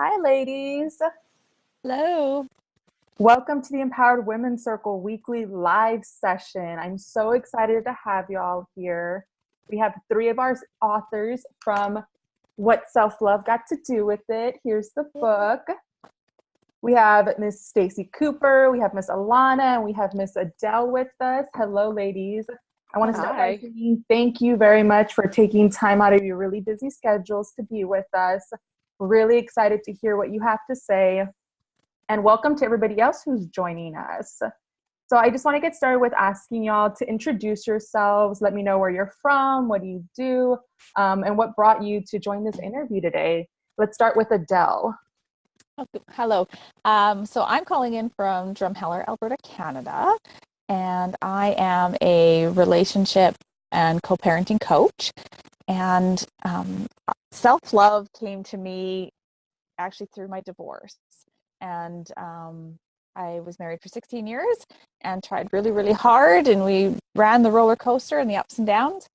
Hi, ladies. Hello. Welcome to the Empowered Women's Circle weekly live session. I'm so excited to have y'all here. We have three of our authors from What Self-Love Got to Do with It. Here's the book. We have Miss Stacey Cooper, we have Miss Alana, and we have Miss Adele with us. Hello, ladies. I want to start by saying thank you very much for taking time out of your really busy schedules to be with us. We're really excited to hear what you have to say. And welcome to everybody else who's joining us. So I just want to get started with asking y'all to introduce yourselves. Let me know where you're from, what do you do, and what brought you to join this interview today. Let's start with Adele. Hello. So I'm calling in from Drumheller, Alberta, Canada, and I am a relationship and co-parenting coach. And self-love came to me actually through my divorce. And I was married for 16 years and tried really, really hard. And we ran the roller coaster and the ups and downs.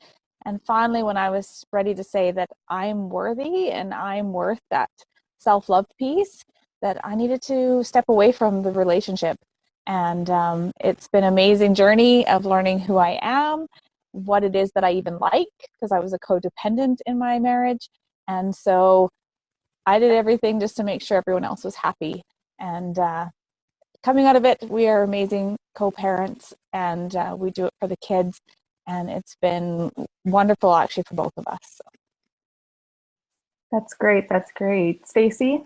And finally, when I was ready to say that I'm worthy and I'm worth that self-love piece, that I needed to step away from the relationship. And it's been an amazing journey of learning who I am, what it is that I even like, because I was a codependent in my marriage. And so I did everything just to make sure everyone else was happy. And coming out of it, we are amazing co-parents, and we do it for the kids. And it's been wonderful, actually, for both of us. So. That's great. That's great. Stacey?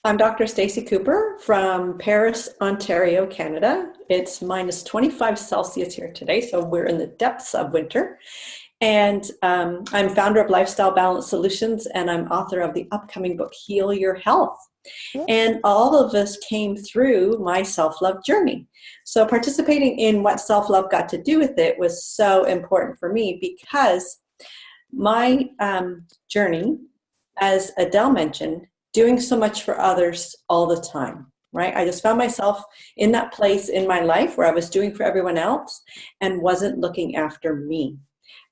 I'm Dr. Stacey Cooper from Paris, Ontario, Canada. It's minus 25 Celsius here today, so we're in the depths of winter. And I'm founder of Lifestyle Balance Solutions, and I'm author of the upcoming book, Heal Your Health. Yeah. And all of us came through my self-love journey. So participating in What Self-Love Got to Do with It was so important for me because my journey, as Adele mentioned, doing so much for others all the time, right? I just found myself in that place in my life where I was doing for everyone else and wasn't looking after me.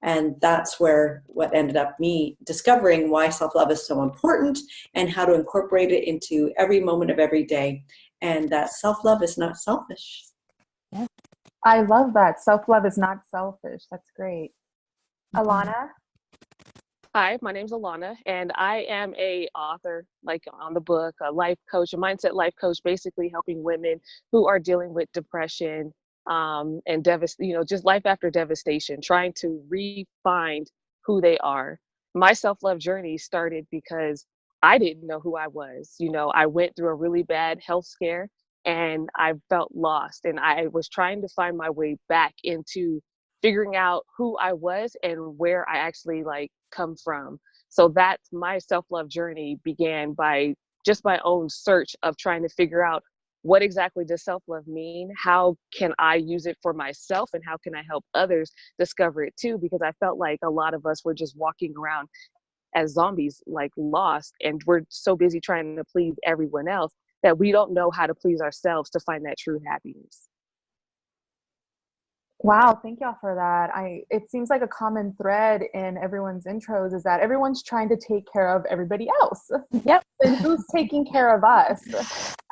And that's where what ended up me discovering why self-love is so important and how to incorporate it into every moment of every day. And that self-love is not selfish. Yeah. I love that. Self-love is not selfish. That's great. Alana? Hi, my name's Alana, and I am a author, like on the book, a life coach, a mindset life coach, basically helping women who are dealing with depression and just life after devastation, trying to re-find who they are. My self-love journey started because I didn't know who I was. I went through a really bad health scare and I felt lost, and I was trying to find my way back into figuring out who I was and where I actually come from. So that's my self-love journey began by just my own search of trying to figure out what exactly does self-love mean? How can I use it for myself, and how can I help others discover it too? Because I felt like a lot of us were just walking around as zombies, lost, and we're so busy trying to please everyone else that we don't know how to please ourselves to find that true happiness. Wow, thank y'all for that. It seems like a common thread in everyone's intros is that everyone's trying to take care of everybody else. Yep. And who's taking care of us?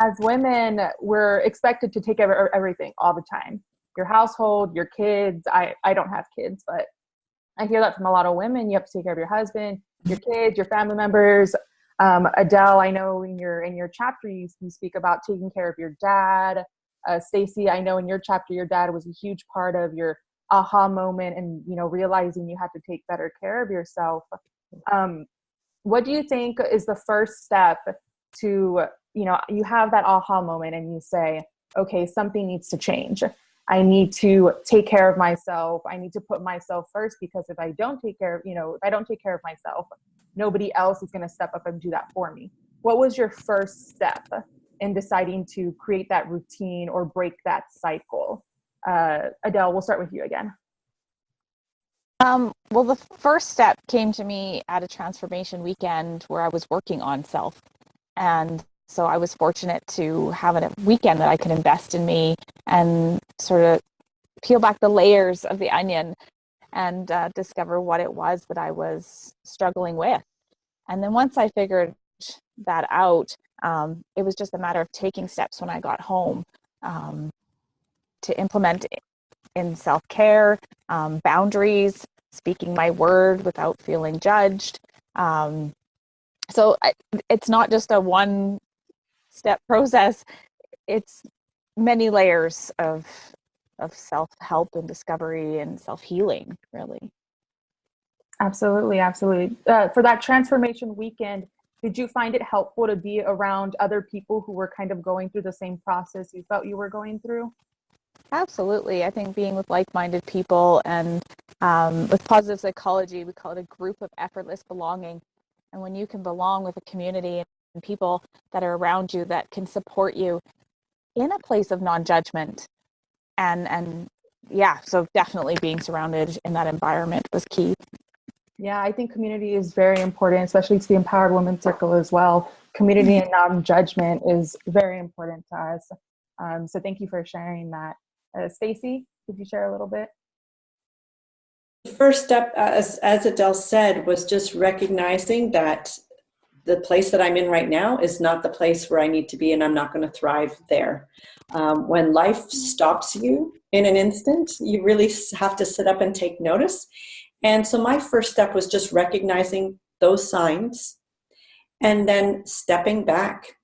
As women, we're expected to take care of everything all the time. Your household, your kids. I don't have kids, but I hear that from a lot of women. You have to take care of your husband, your kids, your family members. Adele, I know in your chapter you speak about taking care of your dad. Stacey, I know in your chapter, your dad was a huge part of your aha moment and, realizing you have to take better care of yourself. What do you think is the first step to, you have that aha moment and you say, okay, something needs to change. I need to take care of myself. I need to put myself first, because if I don't take care of myself, nobody else is going to step up and do that for me. What was your first step in deciding to create that routine or break that cycle? Adele, we'll start with you again. Well, the first step came to me at a transformation weekend where I was working on self. And so I was fortunate to have a weekend that I could invest in me and sort of peel back the layers of the onion and discover what it was that I was struggling with. And then once I figured that out. It was just a matter of taking steps when I got home to implement in self-care, boundaries, speaking my word without feeling judged. So it's not just a one-step process. It's many layers of self-help and discovery and self-healing, really. Absolutely, absolutely. For that transformation weekend, did you find it helpful to be around other people who were kind of going through the same process you felt you were going through? Absolutely. I think being with like-minded people and with positive psychology, we call it a group of effortless belonging. And when you can belong with a community and people that are around you that can support you in a place of non-judgment, and yeah, so definitely being surrounded in that environment was key. Yeah, I think community is very important, especially to the Empowered Women's Circle as well. Community and non-judgment is very important to us. So thank you for sharing that. Stacey, could you share a little bit? The first step, as Adele said, was just recognizing that the place that I'm in right now is not the place where I need to be, and I'm not going to thrive there. When life stops you in an instant, you really have to sit up and take notice. And so my first step was just recognizing those signs and then stepping back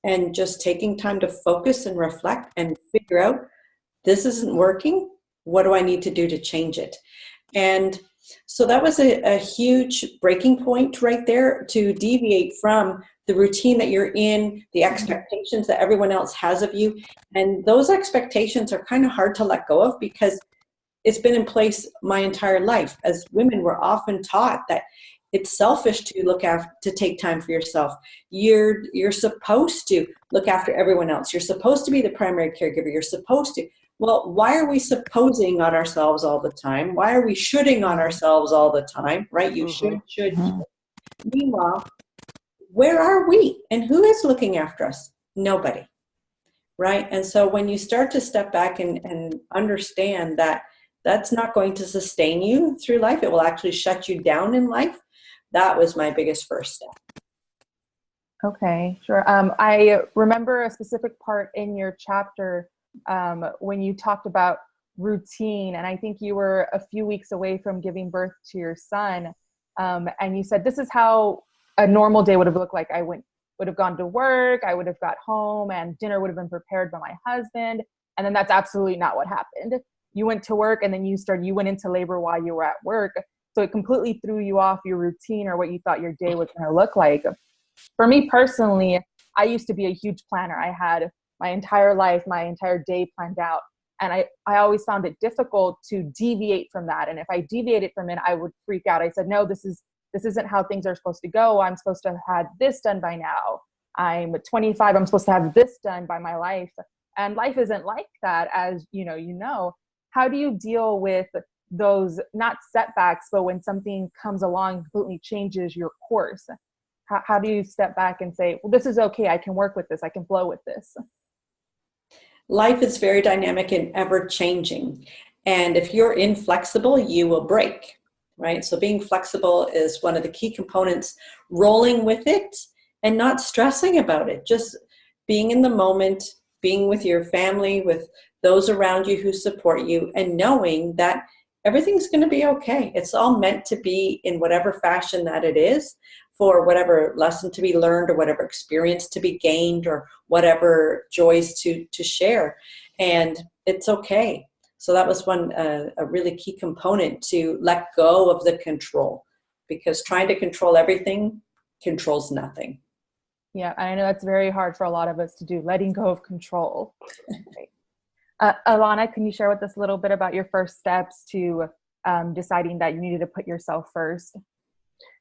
and just taking time to focus and reflect and figure out, this isn't working. What do I need to do to change it? And so that was a huge breaking point right there, to deviate from the routine that you're in, the expectations that everyone else has of you. And those expectations are kind of hard to let go of because it's been in place my entire life. As women, we're often taught that it's selfish to take time for yourself. You're supposed to look after everyone else. You're supposed to be the primary caregiver. You're supposed to. Well, why are we supposing on ourselves all the time? Why are we shoulding on ourselves all the time, right? You should. Meanwhile, where are we? And who is looking after us? Nobody, right? And so when you start to step back and understand that that's not going to sustain you through life, it will actually shut you down in life. That was my biggest first step. Okay, sure. I remember a specific part in your chapter when you talked about routine, and I think you were a few weeks away from giving birth to your son, and you said this is how a normal day would have looked like. I would have gone to work, I would have got home, and dinner would have been prepared by my husband, and then that's absolutely not what happened. You went to work, and then you went into labor while you were at work, so it completely threw you off your routine or what you thought your day was going to look like. For me personally, I used to be a huge planner. I had my entire life, my entire day planned out. And I always found it difficult to deviate from that. And if I deviated from it, I would freak out. I said, no, this isn't how things are supposed to go. I'm supposed to have had this done by now. I'm 25. I'm supposed to have this done by my life. And life isn't like that, as you know. How do you deal with those, not setbacks, but when something comes along and completely changes your course? How do you step back and say, well, this is okay. I can work with this. I can flow with this. Life is very dynamic and ever changing. And if you're inflexible, you will break, right? So being flexible is one of the key components, rolling with it and not stressing about it, just being in the moment, being with your family, with those around you who support you, and knowing that everything's going to be okay. It's all meant to be in whatever fashion that it is, for whatever lesson to be learned or whatever experience to be gained or whatever joys to share. And it's okay. So that was a really key component, to let go of the control, because trying to control everything controls nothing. Yeah, I know that's very hard for a lot of us to do, letting go of control. Alana, can you share with us a little bit about your first steps to deciding that you needed to put yourself first?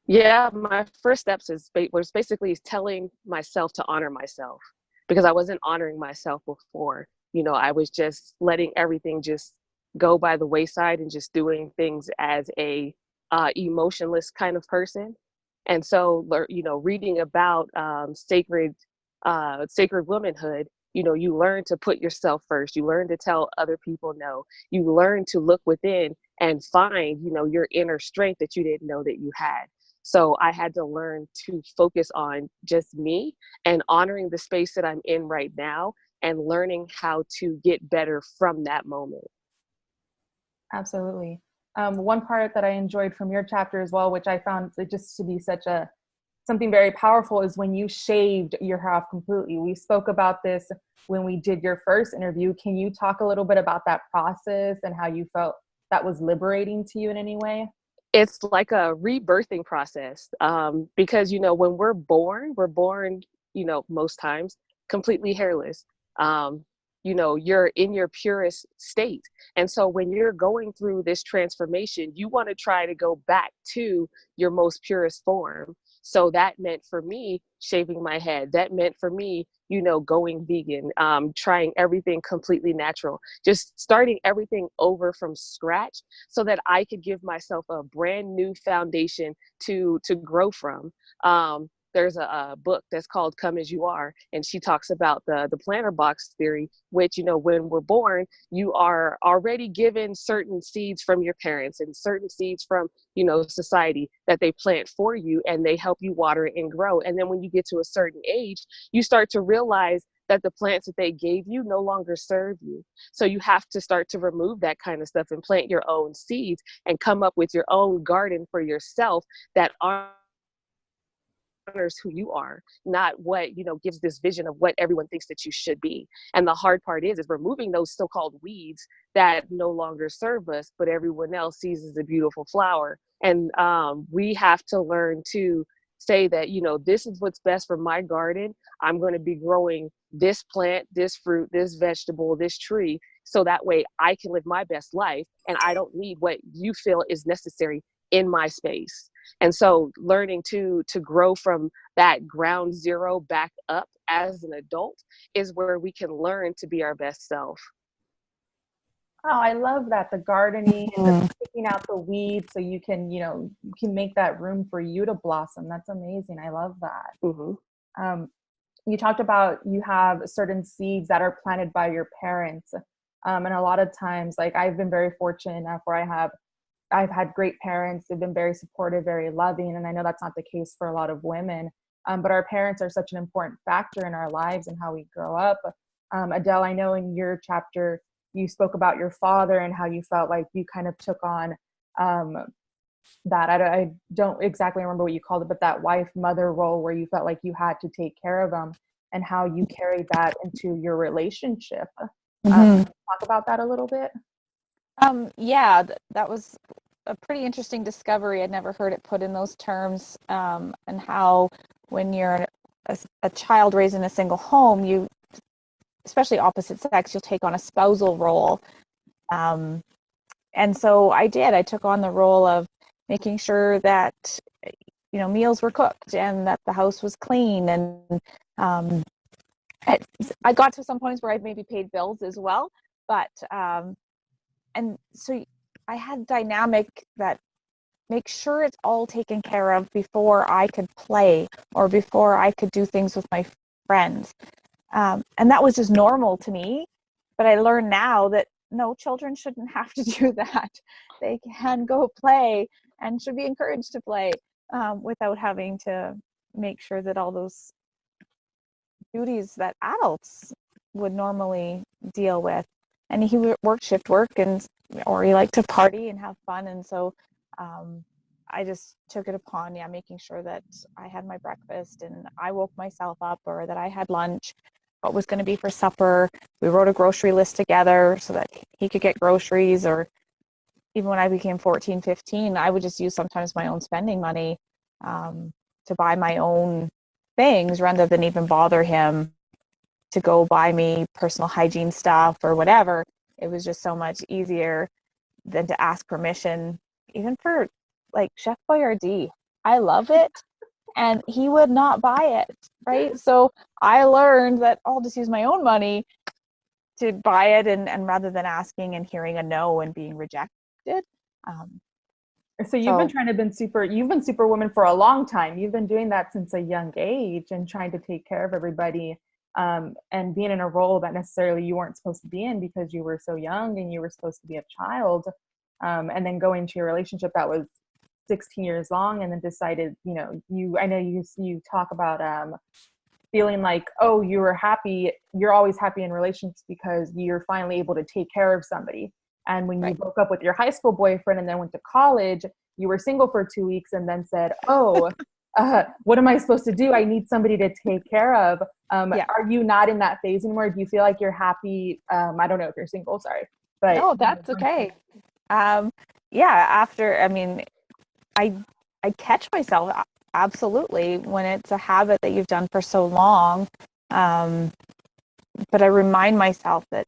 Yeah, my first steps was basically telling myself to honor myself, because I wasn't honoring myself before. I was just letting everything just go by the wayside and just doing things as a emotionless kind of person. And so, reading about sacred womanhood, you learn to put yourself first. You learn to tell other people no. You learn to look within and find, your inner strength that you didn't know that you had. So I had to learn to focus on just me and honoring the space that I'm in right now and learning how to get better from that moment. Absolutely. One part that I enjoyed from your chapter as well, which I found it just to be something very powerful, is when you shaved your hair off completely. We spoke about this when we did your first interview. Can you talk a little bit about that process and how you felt that was liberating to you in any way? It's like a rebirthing process, because, you know, when we're born, you know, most times completely hairless. You know, you're in your purest state. And so when you're going through this transformation, you want to try to go back to your most purest form. So that meant for me shaving my head. That meant for me, you know, going vegan, trying everything completely natural, just starting everything over from scratch so that I could give myself a brand new foundation to grow from. There's a book that's called Come As You Are, and she talks about the planter box theory, which, you know, when we're born, you are already given certain seeds from your parents and certain seeds from, you know, society that they plant for you, and they help you water it and grow. And then when you get to a certain age, you start to realize that the plants that they gave you no longer serve you. So you have to start to remove that kind of stuff and plant your own seeds and come up with your own garden for yourself that honors who you are, not what, you know, gives this vision of what everyone thinks that you should be. And the hard part is removing those so-called weeds that no longer serve us, but everyone else sees as a beautiful flower. And we have to learn to say that, you know, this is what's best for my garden. I'm going to be growing this plant, this fruit, this vegetable, this tree, so that way I can live my best life and I don't need what you feel is necessary in my space. And so learning to grow from that ground zero back up as an adult is where we can learn to be our best self. Oh, I love that. The gardening and the picking out the weeds so you can, you know, you can make that room for you to blossom. That's amazing. I love that. Mm-hmm. You talked about you have certain seeds that are planted by your parents. And a lot of times, like I've been very fortunate enough where I've had great parents. They've been very supportive, very loving. And I know that's not the case for a lot of women. But our parents are such an important factor in our lives and how we grow up. Adele, I know in your chapter, you spoke about your father and how you felt like you kind of took on that. I don't exactly remember what you called it, but that wife mother role where you felt like you had to take care of them and how you carried that into your relationship. Talk about that a little bit. Yeah, that was a pretty interesting discovery. I'd never heard it put in those terms, and how when you're a child raised in a single home, you, especially opposite sex, you'll take on a spousal role. And so I took on the role of making sure that, you know, meals were cooked and that the house was clean. And I got to some points where I maybe paid bills as well. But, and so I had dynamic that make sure it's all taken care of before I could play or before I could do things with my friends. And that was just normal to me. But I learned now that no, children shouldn't have to do that. They can go play and should be encouraged to play without having to make sure that all those duties that adults would normally deal with. And he worked shift work or he liked to party and have fun. And so I just took it upon, making sure that I had my breakfast and I woke myself up, or that I had lunch, what was going to be for supper. We wrote a grocery list together so that he could get groceries. Or even when I became 14, 15, I would just use sometimes my own spending money to buy my own things rather than even bother him to go buy me personal hygiene stuff or whatever. It was just so much easier than to ask permission, even for like Chef Boyardee. I love it. And he would not buy it, right? So I learned that I'll just use my own money to buy it, and rather than asking and hearing a no and being rejected. So you've been superwoman for a long time. You've been doing that since a young age and trying to take care of everybody, and being in a role that necessarily you weren't supposed to be in because you were so young and you were supposed to be a child, and then go into your relationship that was 16 years long, and then decided, you know, I know you talk about feeling like, oh, you were happy, you're always happy in relationships because you're finally able to take care of somebody. And when you Right. broke up with your high school boyfriend and then went to college, you were single for 2 weeks and then said, oh, what am I supposed to do? I need somebody to take care of. Yeah. Are you not in that phase anymore? Do you feel like you're happy? I don't know if you're single, sorry. But No, that's okay. Yeah, after, I mean, I catch myself absolutely when it's a habit that you've done for so long. But I remind myself that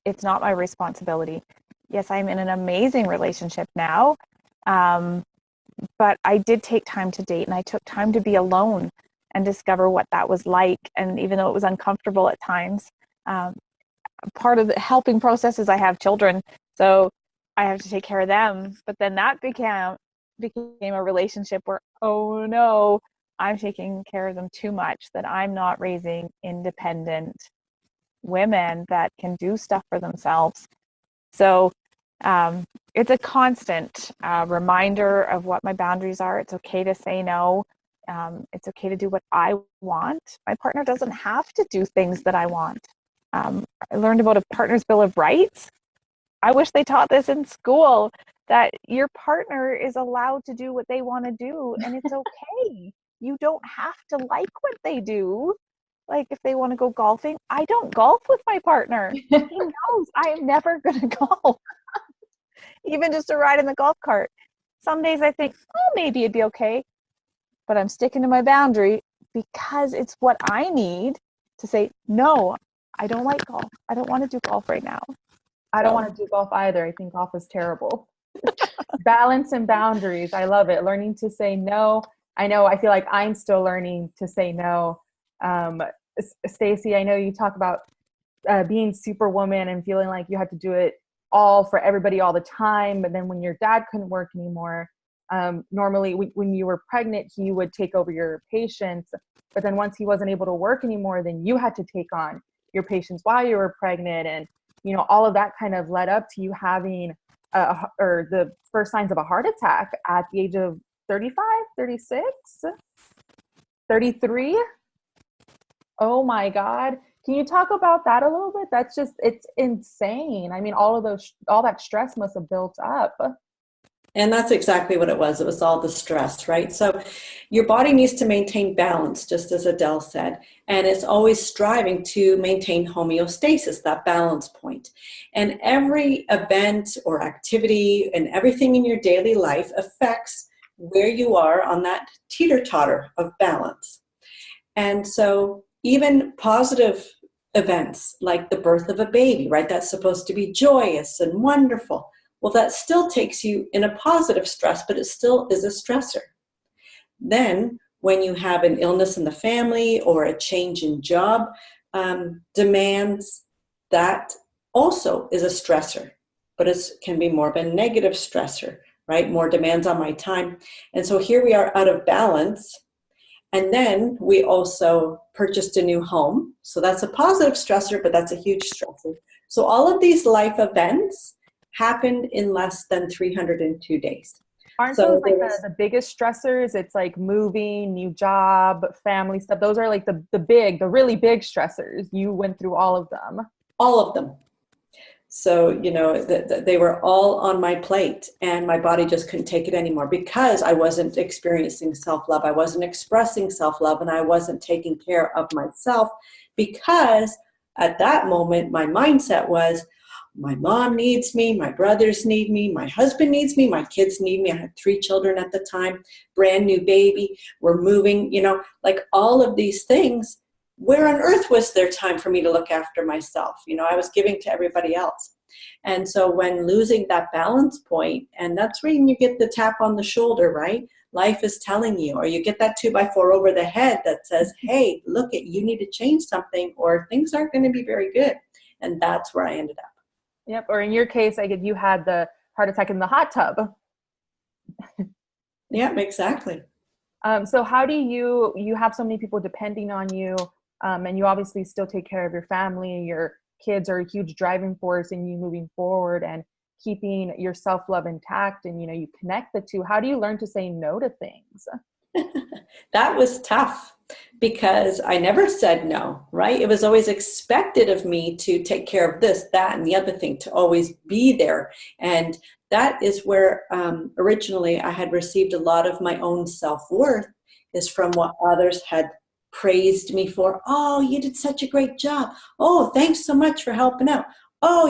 it's not my responsibility. Yes, I'm in an amazing relationship now. But I did take time to date, and I took time to be alone and discover what that was like. And even though it was uncomfortable at times, part of the helping process is I have children, so I have to take care of them. But then that became a relationship where, oh no, I'm taking care of them too much, that I'm not raising independent women that can do stuff for themselves. So it's a constant reminder of what my boundaries are. It's okay to say no. It's okay to do what I want. My partner doesn't have to do things that I want. I learned about a partner's bill of rights. I wish they taught this in school, that your partner is allowed to do what they want to do, and it's okay. You don't have to like what they do. Like if they want to go golfing, I don't golf with my partner. He knows I am never going to golf. Even just a ride in the golf cart. Some days I think, oh, maybe it'd be okay, but I'm sticking to my boundary because it's what I need to say, no, I don't like golf. I don't want to do golf right now. I don't want to do golf either. I think golf is terrible. Balance and boundaries. I love it. Learning to say no. I know, I feel like I'm still learning to say no. Stacey, I know you talk about being superwoman and feeling like you had to do it all for everybody all the time. But then when your dad couldn't work anymore, normally when you were pregnant, he would take over your patients. But then once he wasn't able to work anymore, then you had to take on your patients while you were pregnant. And, you know, all of that kind of led up to you having or the first signs of a heart attack at the age of 35, 36, 33. Oh my God. Can you talk about that a little bit? That's just, it's insane. I mean, all that stress must have built up. And that's exactly what it was. It was all the stress, right? So your body needs to maintain balance, just as Adele said, and it's always striving to maintain homeostasis, that balance point. And every event or activity and everything in your daily life affects where you are on that teeter-totter of balance. And so even positive events like the birth of a baby, right? That's supposed to be joyous and wonderful. Well, that still takes you in a positive stress, but it still is a stressor. Then when you have an illness in the family or a change in job demands, that also is a stressor, but it can be more of a negative stressor, right? More demands on my time. And so here we are out of balance. And then we also purchased a new home. So that's a positive stressor, but that's a huge stressor. So all of these life events happened in less than 302 days. Aren't those like the biggest stressors? It's like moving, new job, family stuff. Those are like the really big stressors. You went through all of them. All of them. So, you know, they were all on my plate, and my body just couldn't take it anymore because I wasn't experiencing self-love. I wasn't expressing self-love, and I wasn't taking care of myself because at that moment, my mindset was, my mom needs me, my brothers need me, my husband needs me, my kids need me. I had 3 children at the time, brand new baby, we're moving, you know, like all of these things. Where on earth was there time for me to look after myself? You know, I was giving to everybody else. And so when losing that balance point, and that's when you get the tap on the shoulder, right? Life is telling you, or you get that 2x4 over the head that says, hey, look it, you need to change something or things aren't going to be very good. And that's where I ended up. Yep. Or in your case, I guess you had the heart attack in the hot tub. Yeah, exactly. So how do you have so many people depending on you, and you obviously still take care of your family, your kids are a huge driving force in you moving forward. And keeping your self-love intact and, you connect the two, how do you learn to say no to things? That was tough because I never said no, right? It was always expected of me to take care of this, that, and the other thing, to always be there. And that is where originally I had received a lot of my own self-worth, is from what others had praised me for. Oh, you did such a great job. Oh, thanks so much for helping out. Oh,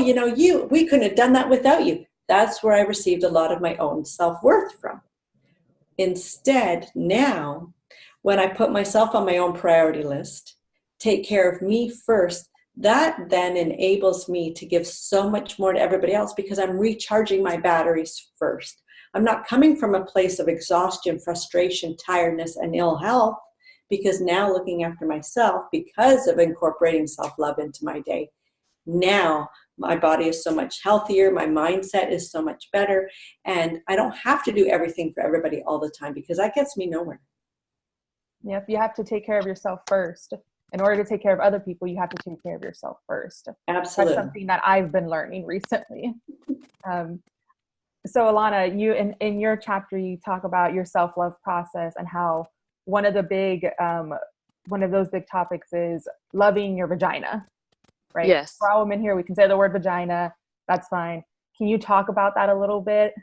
we couldn't have done that without you. That's where I received a lot of my own self-worth from. Instead, now, when I put myself on my own priority list, take care of me first, that then enables me to give so much more to everybody else because I'm recharging my batteries first. I'm not coming from a place of exhaustion, frustration, tiredness, and ill health, because now looking after myself, because of incorporating self-love into my day, now my body is so much healthier, my mindset is so much better, and I don't have to do everything for everybody all the time because that gets me nowhere. Yep, you have to take care of yourself first. In order to take care of other people, you have to take care of yourself first. Absolutely. That's something that I've been learning recently. So Alana, you in your chapter, you talk about your self-love process and how one of those big topics is loving your vagina, right? Yes. For all women here, we can say the word vagina. That's fine. Can you talk about that a little bit?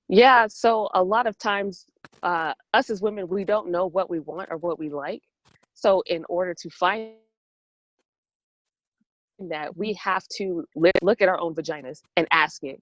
Yeah. So a lot of times, us as women, we don't know what we want or what we like. So in order to find that, we have to look at our own vaginas and ask it,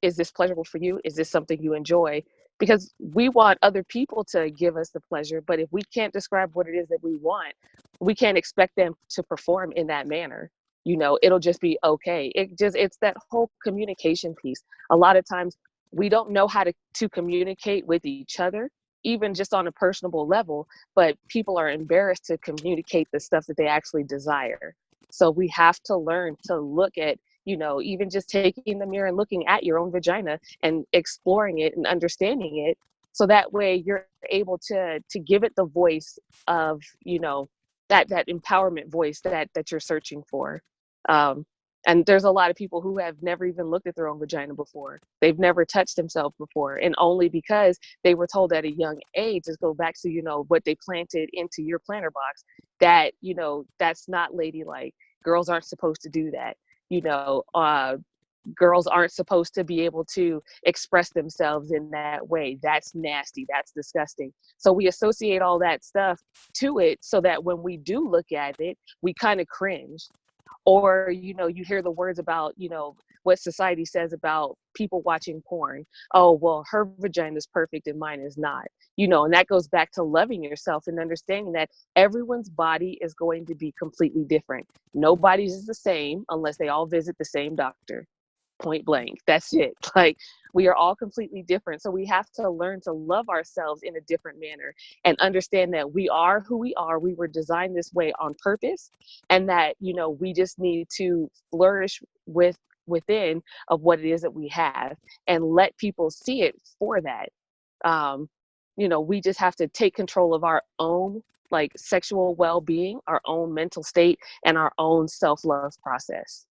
is this pleasurable for you? Is this something you enjoy? Because we want other people to give us the pleasure, but if we can't describe what it is that we want, we can't expect them to perform in that manner. It'll just be okay. It's that whole communication piece. A lot of times we don't know how to communicate with each other, even just on a personable level, but people are embarrassed to communicate the stuff that they actually desire. So we have to learn to look at, even just taking the mirror and looking at your own vagina and exploring it and understanding it. So that way you're able to give it the voice of, that empowerment voice that you're searching for. And there's a lot of people who have never even looked at their own vagina before. They've never touched themselves before. And only because they were told at a young age, just go back to, what they planted into your planter box, that, that's not ladylike. Girls aren't supposed to do that. Girls aren't supposed to be able to express themselves in that way. That's nasty. That's disgusting. So we associate all that stuff to it so that when we do look at it, we kind of cringe. Or, you hear the words about, what society says about people watching porn. Oh, well, her vagina is perfect and mine is not, and that goes back to loving yourself and understanding that everyone's body is going to be completely different. Nobody's is the same unless they all visit the same doctor. Point blank. That's it. Like, we are all completely different. So we have to learn to love ourselves in a different manner and understand that we are who we are. We were designed this way on purpose, and that, we just need to flourish within of what it is that we have and let people see it for that. We just have to take control of our own sexual well-being, our own mental state, and our own self-love process.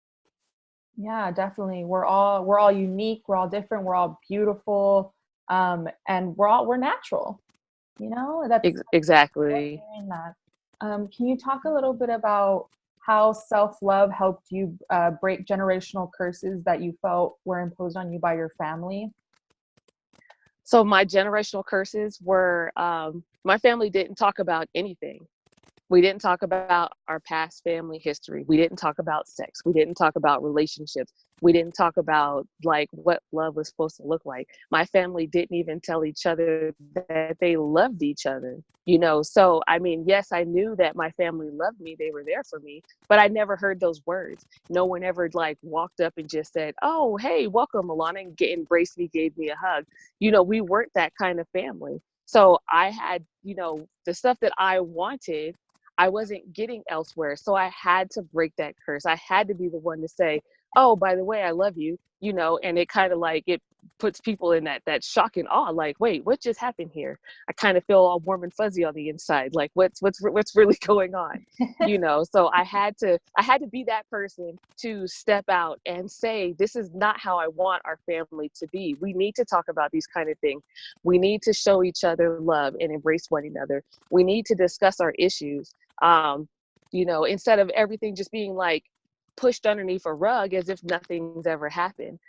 Yeah, definitely. We're all unique. We're all different. We're all beautiful. And we're natural. That's Exactly. that. Can you talk a little bit about how self-love helped you break generational curses that you felt were imposed on you by your family? So my generational curses were, my family didn't talk about anything. We didn't talk about our past family history. We didn't talk about sex. We didn't talk about relationships. We didn't talk about what love was supposed to look like. My family didn't even tell each other that they loved each other, So, yes, I knew that my family loved me. They were there for me, but I never heard those words. No one ever walked up and just said, oh, hey, welcome, Alana, and embraced me, gave me a hug. We weren't that kind of family. So I had, the stuff that I wanted, I wasn't getting elsewhere. So I had to break that curse. I had to be the one to say, oh, by the way, I love you, and it kind of puts people in that shock and awe, like, wait, what just happened here? I kind of feel all warm and fuzzy on the inside, like what's really going on, you know? So I had to be that person to step out and say, this is not how I want our family to be. We need to talk about these kind of things. We need to show each other love and embrace one another. We need to discuss our issues, you know, instead of everything just being like pushed underneath a rug as if nothing's ever happened.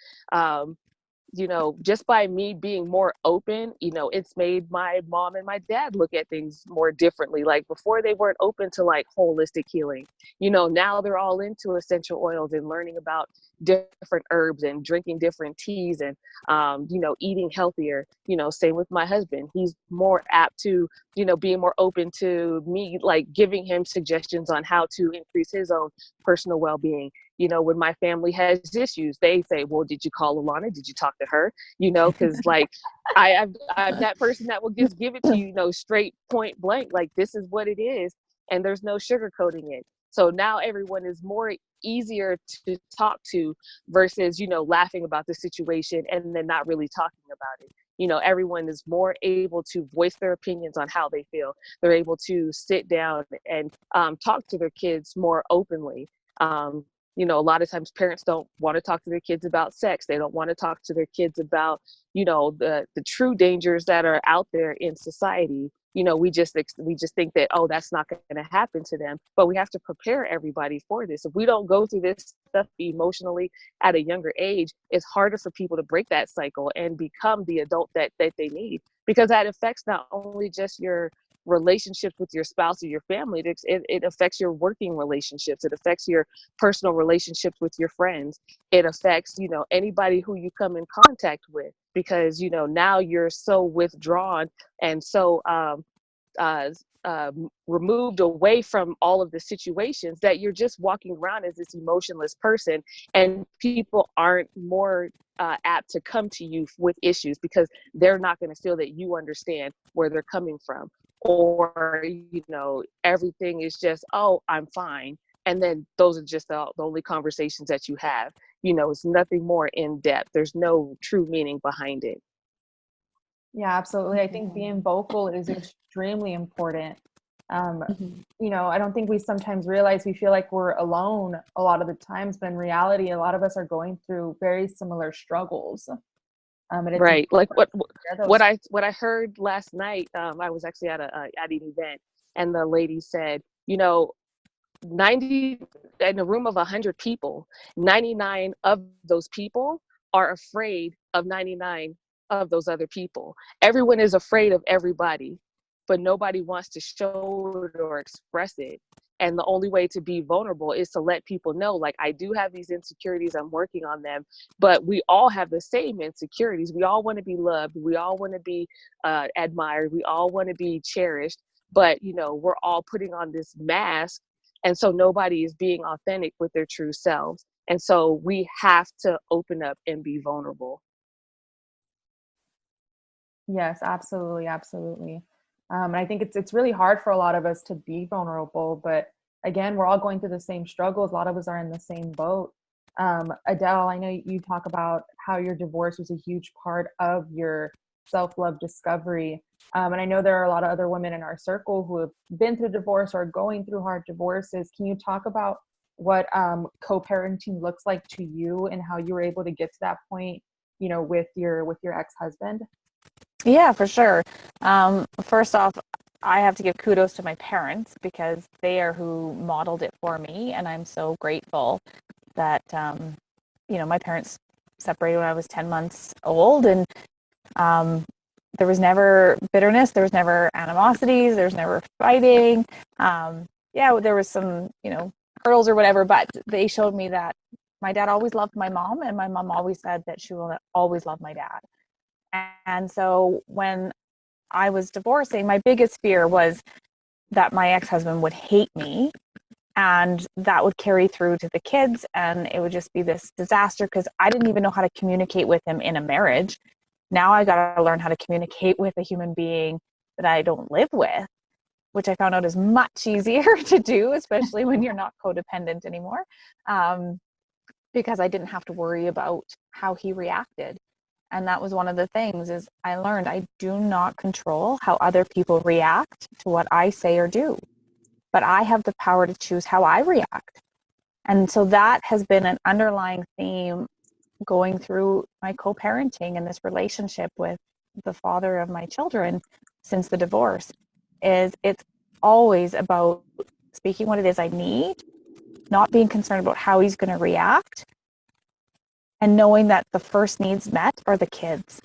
You know, just by me being more open, you know, it's made my mom and my dad look at things more differently. Like before, they weren't open to like holistic healing. You know, now they're all into essential oils and learning about different herbs and drinking different teas and, you know, eating healthier. You know, same with my husband. He's more apt to, you know, being more open to me, like giving him suggestions on how to increase his own personal well-being. You know, when my family has issues, they say, well, did you call Alana? Did you talk to her? You know, because like I'm that person that will just give it to you, you know, straight point blank, like this is what it is. And there's no sugarcoating it. So now everyone is more easier to talk to versus, you know, laughing about the situation and then not really talking about it. You know, everyone is more able to voice their opinions on how they feel. They're able to sit down and talk to their kids more openly. You know, a lot of times parents don't want to talk to their kids about sex. They don't want to talk to their kids about, you know, the true dangers that are out there in society. You know, we just think that, oh, that's not going to happen to them. But we have to prepare everybody for this. If we don't go through this stuff emotionally at a younger age, it's harder for people to break that cycle and become the adult that they need, because that affects not only just your relationships with your spouse or your family, it affects your working relationships. It affects your personal relationships with your friends. It affects, you know, anybody who you come in contact with, because, you know, now you're so withdrawn and so removed away from all of the situations that you're just walking around as this emotionless person, and people aren't more apt to come to you with issues because they're not going to feel that you understand where they're coming from, or, you know, everything is just, oh, I'm fine. And then those are just the only conversations that you have. You know, it's nothing more in depth. There's no true meaning behind it. Yeah, absolutely. I think being vocal is extremely important. You know, I don't think we sometimes realize, we feel like we're alone a lot of the times, but in reality, a lot of us are going through very similar struggles. And it's Right. Like what I heard last night, I was actually at an event, and the lady said, you know, 90 in a room of 100 people, 99 of those people are afraid of 99 of those other people. Everyone is afraid of everybody, but nobody wants to show it or express it. And the only way to be vulnerable is to let people know, like, I do have these insecurities, I'm working on them, but we all have the same insecurities. We all want to be loved. We all want to be admired. We all want to be cherished, but, you know, we're all putting on this mask. And so nobody is being authentic with their true selves. And so we have to open up and be vulnerable. Yes, absolutely, absolutely. And I think it's really hard for a lot of us to be vulnerable, but again, we're all going through the same struggles. A lot of us are in the same boat. Adele, I know you talk about how your divorce was a huge part of your self-love discovery. And I know there are a lot of other women in our circle who have been through divorce or are going through hard divorces. Can you talk about what co-parenting looks like to you and how you were able to get to that point, you know, with your ex-husband? Yeah, for sure. First off, I have to give kudos to my parents because they are who modeled it for me. And I'm so grateful that, you know, my parents separated when I was 10 months old. And there was never bitterness. There was never animosities. There was never fighting. Yeah, there was some, you know, hurdles or whatever, but they showed me that my dad always loved my mom, and my mom always said that she will always love my dad. And so when I was divorcing, my biggest fear was that my ex-husband would hate me, and that would carry through to the kids, and it would just be this disaster because I didn't even know how to communicate with him in a marriage. Now I got to learn how to communicate with a human being that I don't live with, which I found out is much easier to do, especially when you're not codependent anymore, because I didn't have to worry about how he reacted. And that was one of the things is I learned I do not control how other people react to what I say or do, but I have the power to choose how I react. And so that has been an underlying theme going through my co-parenting and this relationship with the father of my children since the divorce is it's always about speaking what it is I need, not being concerned about how he's going to react, and knowing that the first needs met are the kids.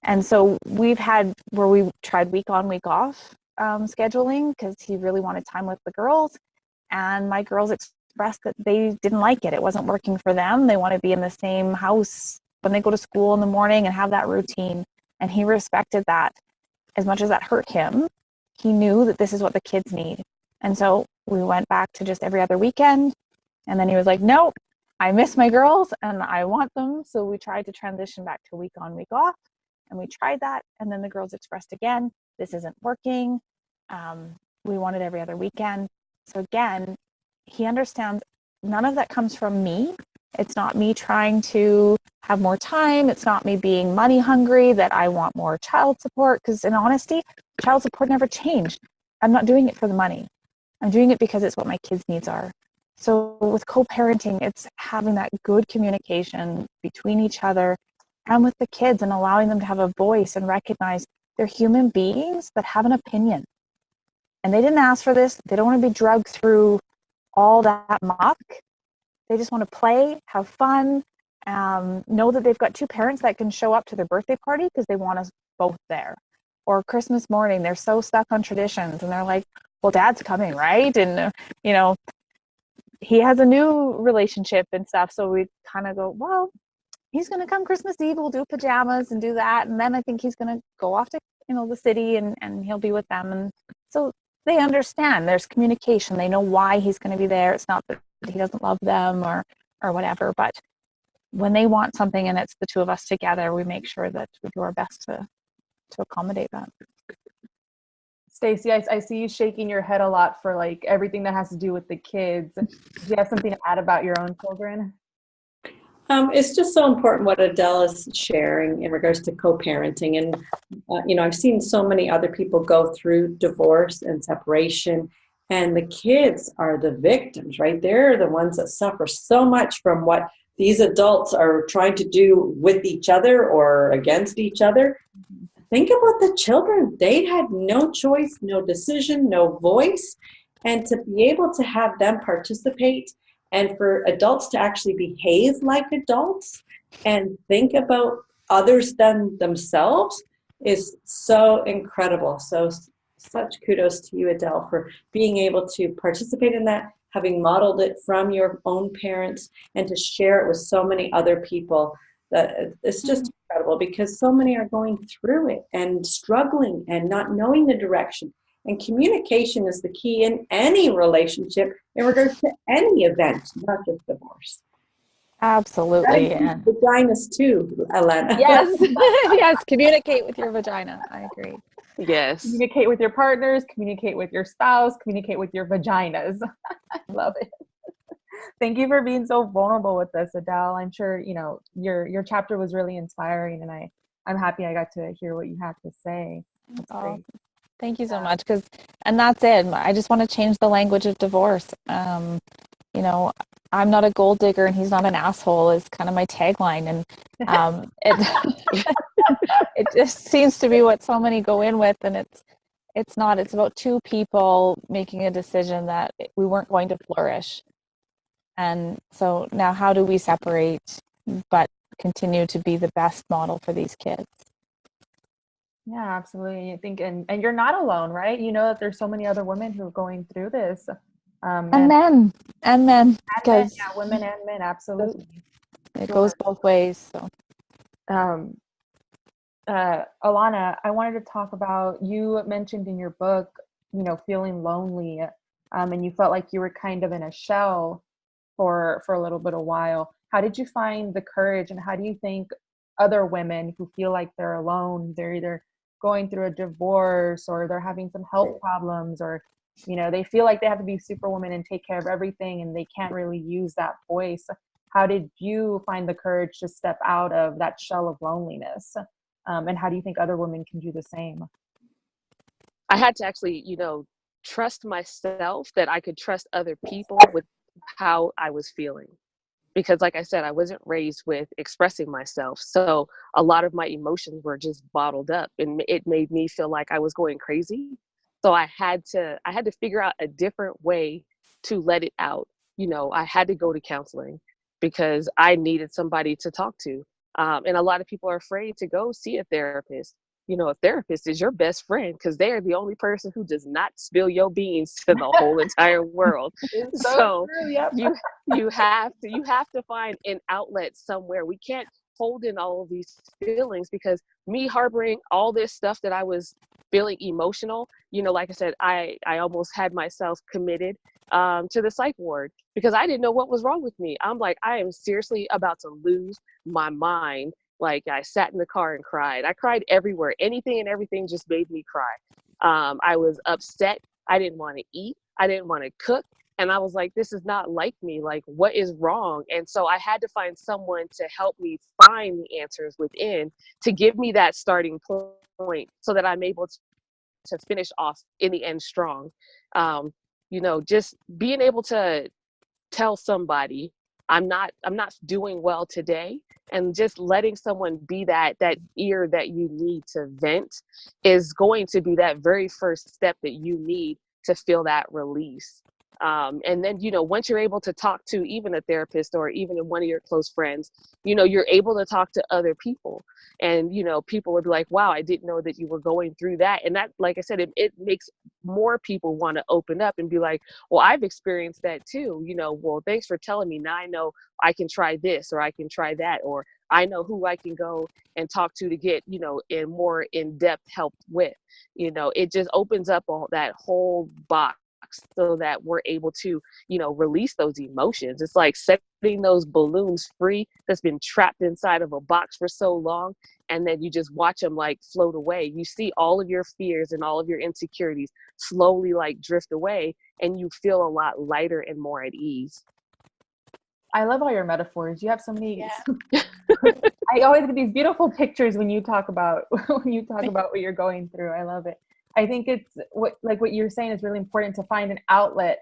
And so we've had where we tried week on, week off scheduling because he really wanted time with the girls. And my girls expressed that they didn't like it. It wasn't working for them. They want to be in the same house when they go to school in the morning and have that routine. And he respected that. As much as that hurt him, he knew that this is what the kids need. And so we went back to just every other weekend. And then he was like, nope, I miss my girls and I want them. So we tried to transition back to week on, week off. And we tried that. And then the girls expressed again, this isn't working. We wanted every other weekend. So again, he understands none of that comes from me. It's not me trying to have more time. It's not me being money hungry, that I want more child support. Because in honesty, child support never changed. I'm not doing it for the money. I'm doing it because it's what my kids' needs are. So with co-parenting, it's having that good communication between each other and with the kids and allowing them to have a voice and recognize they're human beings that have an opinion. And they didn't ask for this. They don't want to be drugged through all that muck. They just want to play, have fun, know that they've got two parents that can show up to their birthday party because they want us both there. Or Christmas morning, they're so stuck on traditions and they're like, well, dad's coming, right? And, you know, he has a new relationship and stuff. So we kind of go, well, he's going to come Christmas Eve. We'll do pajamas and do that. And then I think he's going to go off to, you know, the city and he'll be with them. And so they understand there's communication. They know why he's going to be there. It's not that he doesn't love them or whatever, but when they want something and it's the two of us together, we make sure that we do our best to accommodate that. Stacey, I see you shaking your head a lot for like everything that has to do with the kids. Do you have something to add about your own children? It's just so important what Adele is sharing in regards to co-parenting. And, you know, I've seen so many other people go through divorce and separation, and the kids are the victims, right? They're the ones that suffer so much from what these adults are trying to do with each other or against each other. Think about the children. They had no choice, no decision, no voice. And to be able to have them participate and for adults to actually behave like adults and think about others than themselves is so incredible. So such kudos to you, Adele, for being able to participate in that, having modeled it from your own parents, and to share it with so many other people. That it's just incredible because so many are going through it and struggling and not knowing the direction. And communication is the key in any relationship in regards to any event, not just divorce. Absolutely. Yeah. Vaginas too, Alana. Yes. Yes. Communicate with your vagina. I agree. Yes. Communicate with your partners, communicate with your spouse, communicate with your vaginas. I love it. Thank you for being so vulnerable with us, Adele. I'm sure, you know, your chapter was really inspiring, and I'm happy I got to hear what you had to say. That's great. Thank you so much. And that's it. I just want to change the language of divorce. You know, I'm not a gold digger and he's not an asshole is kind of my tagline. And it just seems to be what so many go in with. And it's not. It's about two people making a decision that we weren't going to flourish. And so now how do we separate but continue to be the best model for these kids? Yeah, absolutely. I think, and you're not alone, right? You know that there's so many other women who are going through this. And men. Because yeah, women and men, absolutely. It goes both ways. So, Alana, I wanted to talk about, you mentioned in your book, you know, feeling lonely, and you felt like you were kind of in a shell for a little bit of while. How did you find the courage, and how do you think other women who feel like they're alone, they're either going through a divorce or they're having some health problems, or, you know, they feel like they have to be superwoman and take care of everything and they can't really use that voice. how did you find the courage to step out of that shell of loneliness? And how do you think other women can do the same? I had to actually, trust myself that I could trust other people with how I was feeling. Because like I said, I wasn't raised with expressing myself. So a lot of my emotions were just bottled up, and it made me feel like I was going crazy. So I had to figure out a different way to let it out. I had to go to counseling because I needed somebody to talk to. And a lot of people are afraid to go see a therapist. A therapist is your best friend because they are the only person who does not spill your beans to the whole entire world. It's So true, yep. you have to find an outlet somewhere. We can't hold in all of these feelings, because me harboring all this stuff that I was feeling emotional, like I said, I almost had myself committed to the psych ward because I didn't know what was wrong with me. I'm like, I am seriously about to lose my mind. Like, I sat in the car and cried. I cried everywhere. Anything and everything just made me cry. I was upset. I didn't want to eat. I didn't want to cook. And I was like, this is not like me. Like, what is wrong? And so I had to find someone to help me find the answers within, to give me that starting point so that I'm able to finish off in the end strong. Just being able to tell somebody I'm not doing well today, and just letting someone be that ear that you need to vent is going to be that very first step that you need to feel that release. And then, once you're able to talk to even a therapist or even one of your close friends, you're able to talk to other people. And, people would be like, wow, I didn't know that you were going through that. And that, like I said, it makes more people want to open up and be like, well, I've experienced that too. Well, thanks for telling me. Now I know I can try this, or I can try that, or I know who I can go and talk to get, in more in-depth help with. It just opens up that whole box so that we're able to, release those emotions. It's like setting those balloons free that's been trapped inside of a box for so long. And then you just watch them like float away. You see all of your fears and all of your insecurities slowly like drift away, and you feel a lot lighter and more at ease. I love all your metaphors. You have so many. Yeah. I always get these beautiful pictures when you talk about what you're going through. I love it. I think it's what you're saying is really important, to find an outlet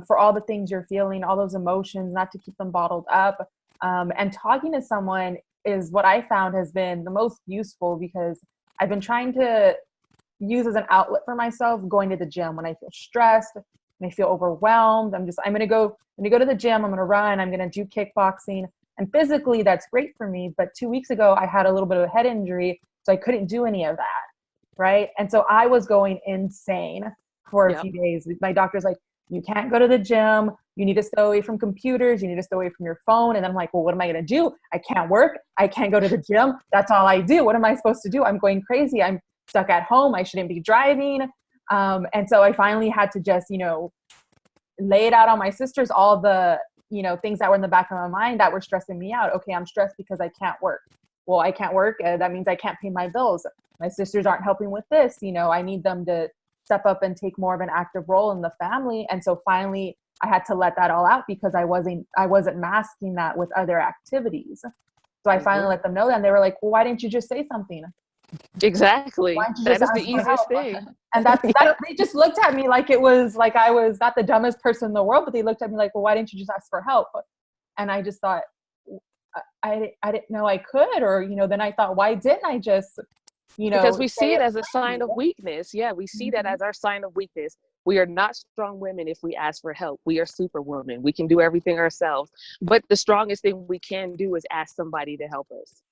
for all the things you're feeling, all those emotions, not to keep them bottled up. And talking to someone is what I found has been the most useful, because I've been trying to use as an outlet for myself going to the gym when I feel stressed, when I feel overwhelmed. I'm going to go to the gym, I'm going to run, I'm going to do kickboxing. And physically that's great for me. But 2 weeks ago I had a little bit of a head injury, so I couldn't do any of that. Right. And so I was going insane for a few days. My doctor's like, you can't go to the gym. You need to stay away from computers. You need to stay away from your phone. And I'm like, well, what am I going to do? I can't work. I can't go to the gym. That's all I do. What am I supposed to do? I'm going crazy. I'm stuck at home. I shouldn't be driving. And so I finally had to just, lay it out on my sisters, all the, things that were in the back of my mind that were stressing me out. Okay, I'm stressed because I can't work. Well, I can't work. That means I can't pay my bills. My sisters aren't helping with this. I need them to step up and take more of an active role in the family. And so finally I had to let that all out, because I wasn't masking that with other activities. So I finally let them know that, and they were like, well, why didn't you just say something? Exactly. Why didn't you That just is the ask for easiest help? thing. And they just looked at me like it was like I was not the dumbest person in the world, but they looked at me like, well, why didn't you just ask for help? And I just thought, I didn't know I could, or, then I thought, why didn't I just, Because we see it as a plainly? sign of weakness. Yeah, we see that as our sign of weakness. We are not strong women if we ask for help. We are superwomen. We can do everything ourselves. But the strongest thing we can do is ask somebody to help us.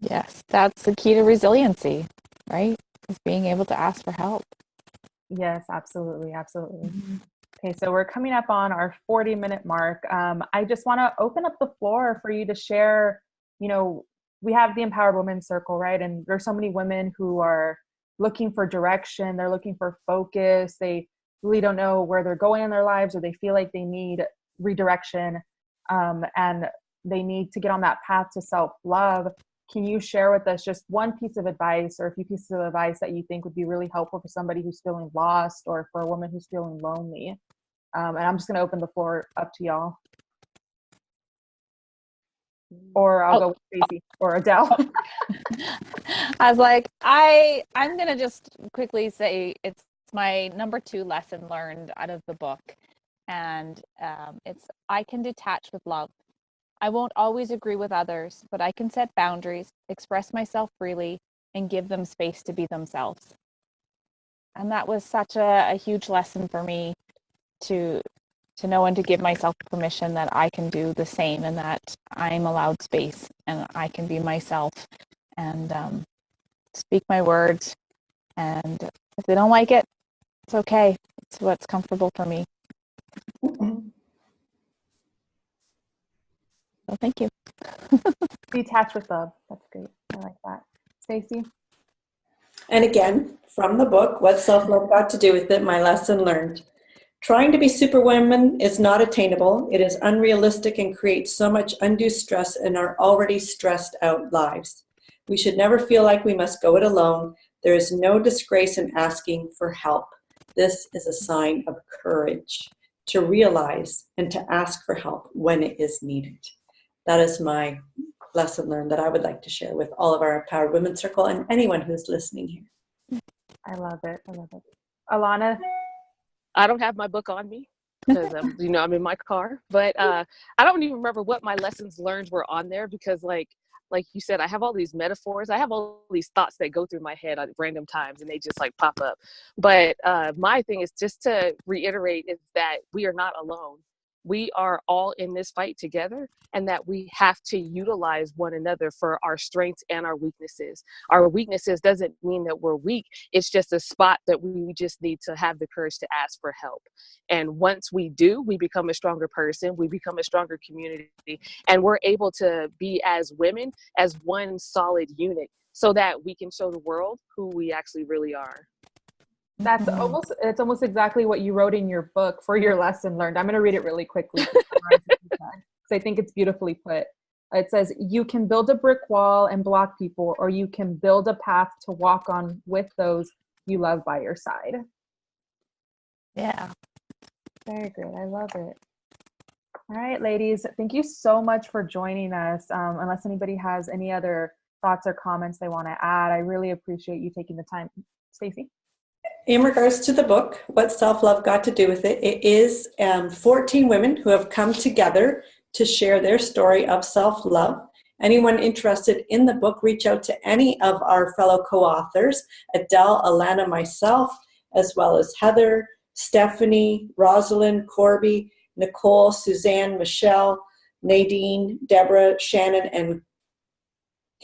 Yes, that's the key to resiliency, right? Is being able to ask for help. Yes, absolutely. Absolutely. Okay, so we're coming up on our 40-minute mark. I just want to open up the floor for you to share. We have the Empowered Women Circle, right? And there's so many women who are looking for direction. They're looking for focus. They really don't know where they're going in their lives, or they feel like they need redirection, and they need to get on that path to self-love. Can you share with us just one piece of advice, or a few pieces of advice that you think would be really helpful for somebody who's feeling lost, or for a woman who's feeling lonely? And I'm just going to open the floor up to y'all. Or I'll go with Stacey or Adele. I was like, I'm gonna just quickly say it's my number 2 lesson learned out of the book, and it's I can detach with love. I won't always agree with others, but I can set boundaries, express myself freely, and give them space to be themselves. And that was such a huge lesson for me to know and to give myself permission that I can do the same, and that I'm allowed space and I can be myself and speak my words. And if they don't like it, it's okay. It's what's comfortable for me. So thank you. Detach with love. That's great. I like that. Stacey? And again, from the book, What Self-Love Got to Do with It, my lesson learned. Trying to be superwoman is not attainable. It is unrealistic and creates so much undue stress in our already stressed out lives. We should never feel like we must go it alone. There is no disgrace in asking for help. This is a sign of courage to realize and to ask for help when it is needed. That is my lesson learned that I would like to share with all of our Empowered Women Circle and anyone who's listening here. I love it. I love it. Alana? I don't have my book on me because I'm in my car, but I don't even remember what my lessons learned were on there because like you said, I have all these metaphors. I have all these thoughts that go through my head at random times and they just like pop up. But my thing is just to reiterate is that we are not alone. We are all in this fight together, and that we have to utilize one another for our strengths and our weaknesses. Our weaknesses doesn't mean that we're weak. It's just a spot that we just need to have the courage to ask for help. And once we do, we become a stronger person, we become a stronger community, and we're able to be as women as one solid unit so that we can show the world who we actually really are. That's it's almost exactly what you wrote in your book for your lesson learned. I'm going to read it really quickly because I think it's beautifully put. It says, you can build a brick wall and block people, or you can build a path to walk on with those you love by your side. Yeah. Very good. I love it. All right, ladies, thank you so much for joining us. Unless anybody has any other thoughts or comments they want to add, I really appreciate you taking the time. Stacey? In regards to the book, What Self-Love Got to Do with It, it is 14 women who have come together to share their story of self-love. Anyone interested in the book, reach out to any of our fellow co-authors, Adele, Alana, myself, as well as Heather, Stephanie, Rosalind, Corby, Nicole, Suzanne, Michelle, Nadine, Deborah, Shannon, and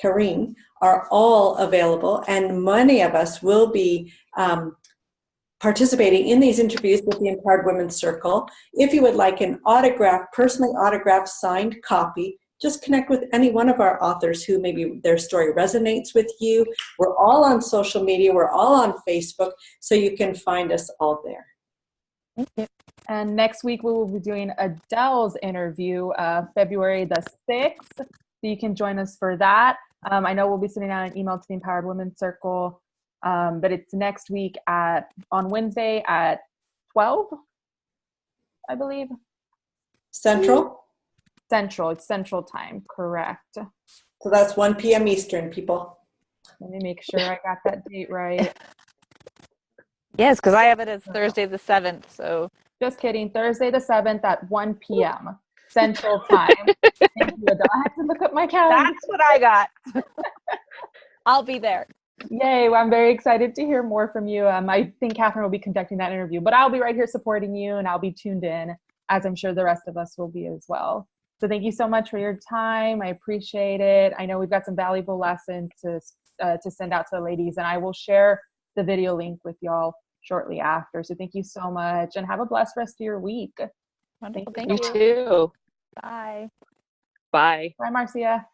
Karine are all available, and many of us will be participating in these interviews with the Empowered Women's Circle. If you would like an autographed, personally autographed, signed copy, just connect with any one of our authors who maybe their story resonates with you. We're all on social media. We're all on Facebook, so you can find us all there. Thank you. And next week we will be doing Adele's interview, February the 6th. So you can join us for that. I know we'll be sending out an email to the Empowered Women's Circle, but it's next week on Wednesday at 12, I believe. Central? Central. It's Central time, correct. So that's 1 p.m. Eastern, people. Let me make sure I got that date right. Yes, because I have it as Thursday the 7th. So Just kidding. Thursday the 7th at 1 p.m. Central time. Thank you, Adele. I have to look up my calendar. that's what I got. I'll be there. Yay. Well, I'm very excited to hear more from you. I think Catherine will be conducting that interview, but I'll be right here supporting you, and I'll be tuned in, as I'm sure the rest of us will be as well. So thank you so much for your time. I appreciate it. I know we've got some valuable lessons to send out to the ladies, and I will share the video link with y'all shortly after. So thank you so much, and have a blessed rest of your week. Wonderful. Thank Thank You too. Bye. Bye. Bye, Marcia.